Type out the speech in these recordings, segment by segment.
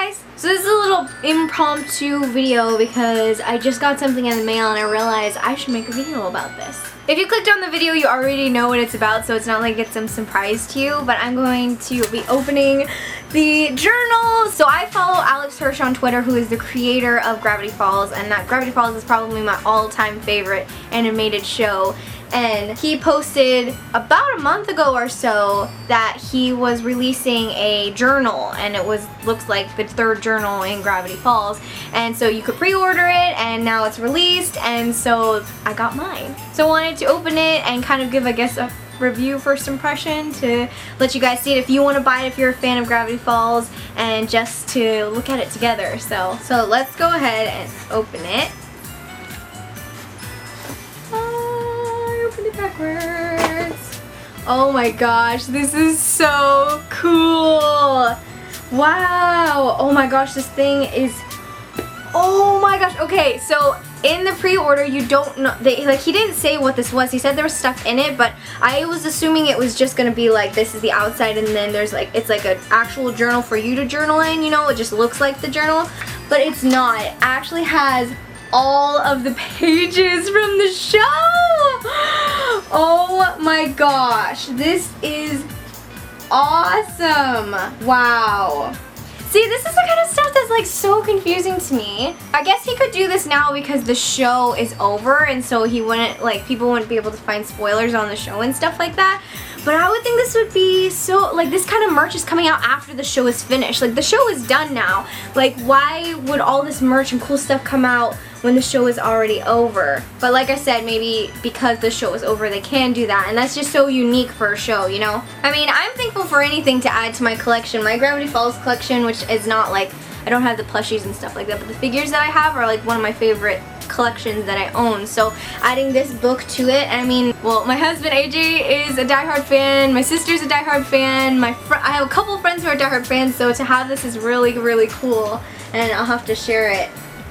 guys, so this is a little impromptu video because I just got something in the mail and I realized I should make a video about this. If you clicked on the video, you already know what it's about, so it's not like it's some surprise to you, but I'm going to be opening the journal. So I follow Alex Hirsch on Twitter, who is the creator of Gravity Falls, and that Gravity Falls is probably my all-time favorite animated show. And he posted about a month ago or so that he was releasing a journal, and it looks like the third journal in Gravity Falls, and so you could pre-order it, and now it's released, and so I got mine. So I wanted to open it and kind of give, I guess, a review first impression to let you guys see it if you want to buy it, if you're a fan of Gravity Falls, and just to look at it together. So let's go ahead and open it. Backwards. Oh my gosh, this is so cool. Wow. Oh my gosh, this thing is, oh my gosh. Okay, so in the pre-order, you don't know, he didn't say what this was. He said there was stuff in it, but I was assuming it was just gonna be like, this is the outside, and then there's like, it's like an actual journal for you to journal in, you know, it just looks like the journal, but it's not. It actually has all of the pages from the show. Oh my gosh, this is awesome. Wow. See, this is the kind of stuff that's like so confusing to me. I guess he could do this now because the show is over, and so he wouldn't, like, people wouldn't be able to find spoilers on the show and stuff like that. But I would think this would be so, like, this kind of merch is coming out after the show is finished. Like, the show is done now. Like, why would all this merch and cool stuff come out when the show is already over? But like I said, maybe because the show is over, they can do that, and that's just so unique for a show, you know? I mean, I'm thankful for anything to add to my collection. My Gravity Falls collection, which is not like, I don't have the plushies and stuff like that, but the figures that I have are like one of my favorite collections that I own. So adding this book to it, I mean, well, my husband AJ is a diehard fan, my sister's a diehard fan, I have a couple of friends who are diehard fans, so to have this is really, really cool, and I'll have to share it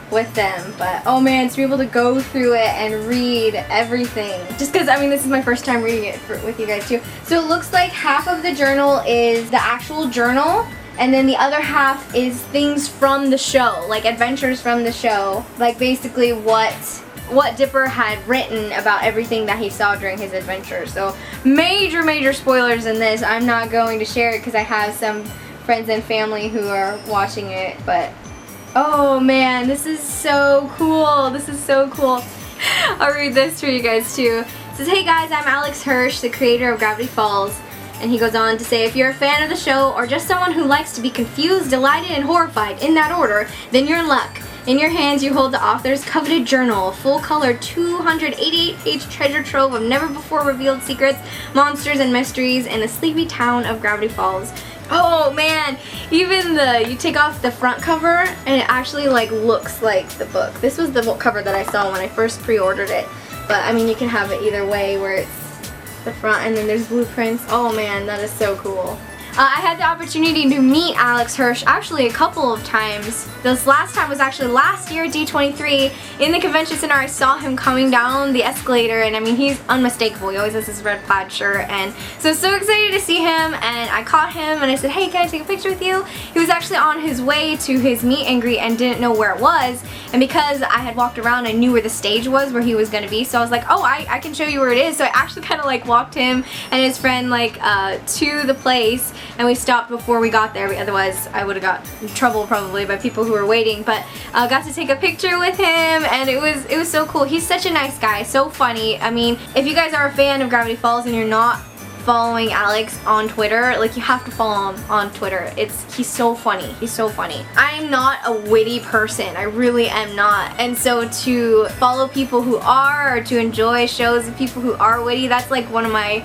with them. But oh man, to be able to go through it and read everything, just because, I mean, this is my first time reading it with you guys too. So it looks like half of the journal is the actual journal, and then the other half is things from the show, like adventures from the show, like basically what Dipper had written about everything that he saw during his adventure. So major spoilers in this. I'm not going to share it because I have some friends and family who are watching it, but oh man, this is so cool. This is so cool. I'll read this for you guys too. It says, "Hey guys, I'm Alex Hirsch, the creator of Gravity Falls." And he goes on to say, if you're a fan of the show or just someone who likes to be confused, delighted, and horrified in that order, then you're in luck. In your hands you hold the author's coveted journal, full-color 288-page treasure trove of never-before-revealed secrets, monsters, and mysteries in the sleepy town of Gravity Falls. Oh man, even you take off the front cover and it actually like looks like the book. This was the cover that I saw when I first pre-ordered it, but I mean, you can have it either way where it's the front and then there's blueprints. Oh man, that is so cool. I had the opportunity to meet Alex Hirsch actually a couple of times. This last time was actually last year at D23 in the convention center. I saw him coming down the escalator, and I mean, he's unmistakable. He always has his red plaid shirt, and so excited to see him, and I caught him and I said, hey, can I take a picture with you? He was actually on his way to his meet and greet and didn't know where it was, and because I had walked around, I knew where the stage was where he was going to be, so I was like, oh, I can show you where it is. So I actually kind of like walked him and his friend like to the place, and we stopped before we got there. Otherwise I would have got in trouble probably by people who were waiting, but got to take a picture with him, and it was so cool. He's such a nice guy, so funny. I mean, if you guys are a fan of Gravity Falls and you're not following Alex on Twitter, like, you have to follow him on Twitter. He's so funny. He's so funny. I'm not a witty person. I really am not. And so to follow people who are, or to enjoy shows of people who are witty, that's like one of my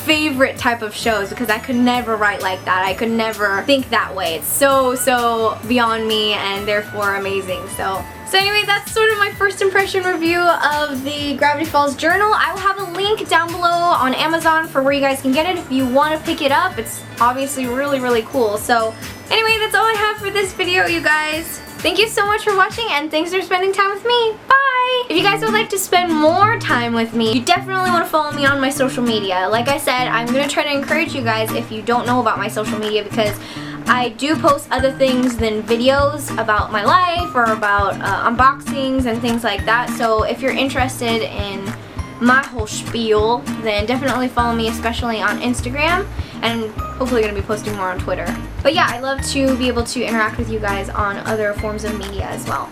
favorite type of shows, because I could never write like that. I could never think that way. It's so beyond me and therefore amazing. So anyway, that's sort of my first impression review of the Gravity Falls journal. I will have a link down below on Amazon for where you guys can get it if you want to pick it up. It's obviously really cool. So anyway, that's all I have for this video, you guys. Thank you so much for watching, and thanks for spending time with me. Bye! If you guys would like to spend more time with me, you definitely want to follow me on my social media. Like I said, I'm going to try to encourage you guys, if you don't know about my social media, because I do post other things than videos about my life or about unboxings and things like that. So if you're interested in my whole spiel, then definitely follow me, especially on Instagram, and hopefully going to be posting more on Twitter. But yeah, I love to be able to interact with you guys on other forms of media as well.